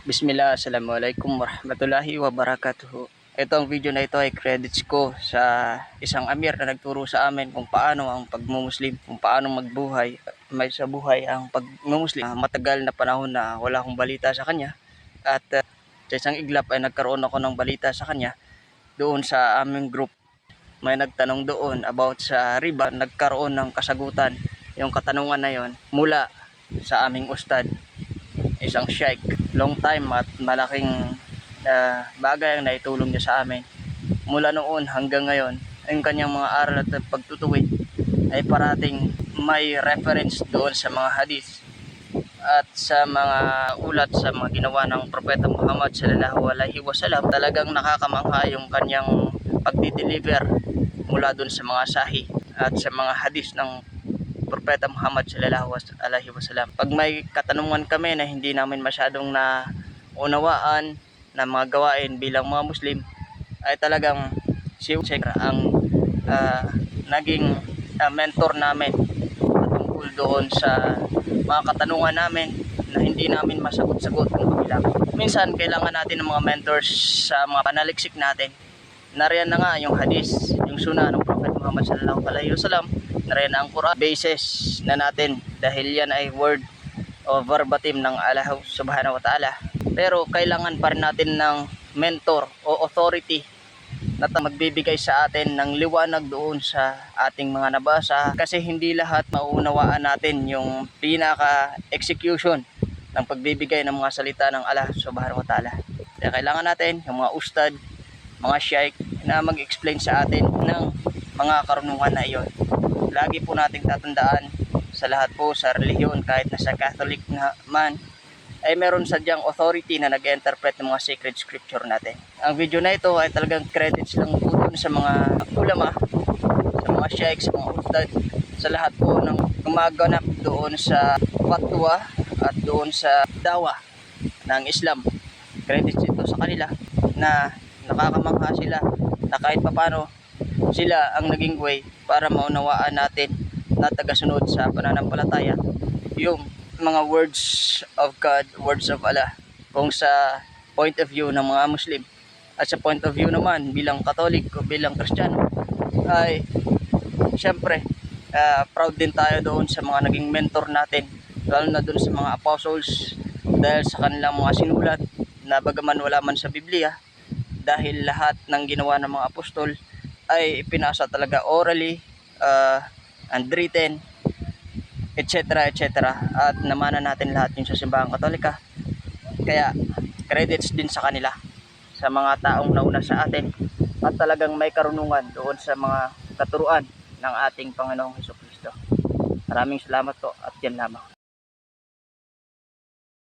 Bismillah, assalamualaikum warahmatullahi wabarakatuh. Ito ang video na ito ay credits ko sa isang amir na nagturo sa amin kung paano ang pagmumuslim, kung paano magbuhay, may sa buhay ang pagmumuslim. Matagal na panahon na wala akong balita sa kanya at sa isang iglap ay nagkaroon ako ng balita sa kanya doon sa aming group. May nagtanong doon about sa riba, nagkaroon ng kasagutan yung katanungan na yon mula sa aming ustad, isang sheikh. Long time at malaking bagay ang naitulong niya sa amin. Mula noon hanggang ngayon, ang kanyang mga aral at pagtutuwid ay parating may reference doon sa mga hadith at sa mga ulat sa mga ginawa ng Propeta Muhammad sallallahu alaihi wasallam. Talagang nakakamangha yung kanyang pagdi-deliver mula doon sa mga sahih at sa mga hadith ng Propeta Muhammad sallallahu alaihi wasallam. Pag may katanungan kami na hindi namin masyadong naunawaan na mga gawain bilang mga Muslim, ay talagang si Sheikh ang naging mentor namin tungkol doon sa mga katanungan namin na hindi namin masagot-sagot ng kabila. Minsan kailangan natin ng mga mentors sa mga panaliksik natin. Nariyan na nga yung hadith, yung sunnah ng Prophet Muhammad sallallahu alaihi wasallam, nariyan na ang Quran, basis na natin dahil yan ay word o verbatim ng Allah subhanahu wa ta'ala. Pero kailangan pa rin natin ng mentor o authority na magbibigay sa atin ng liwanag doon sa ating mga nabasa, kasi hindi lahat mauunawaan natin yung pinaka-execution ng pagbibigay ng mga salita ng Allah subhanahu wa ta'ala. Kaya kailangan natin yung mga ustad, mga sheikh na mag-explain sa atin ng mga karunungan na iyon. Lagi po nating tatandaan sa lahat po sa relihiyon, kahit na sa Catholic na man, ay meron sadyang authority na nag-interpret ng mga sacred scripture natin. Ang video na ito ay talagang credits lang po dun sa mga ulama, sa mga sheikh, sa mga ustad, sa lahat po ng gumaganap doon sa fatwa at doon sa dawa ng Islam. Credits ito sa kanila na nakakamangha sila na kahit papano sila ang naging way para maunawaan natin na tagasunod sa pananampalataya yung mga words of God, words of Allah, kung sa point of view ng mga Muslim. At sa point of view naman bilang Katolik o bilang Kristiyano, ay syempre proud din tayo doon sa mga naging mentor natin, lalo na doon sa mga apostles, dahil sa kanilang mga sinulat na bagaman wala man sa Biblia, dahil lahat ng ginawa ng mga apostol ay ipinasa talaga orally, handwritten, etc. At namana natin lahat yung sa simbahang Katolika. Kaya credits din sa kanila, sa mga taong nauna sa atin at talagang may karunungan doon sa mga katuruan ng ating Panginoong Hesukristo. Maraming salamat po at yan lamang.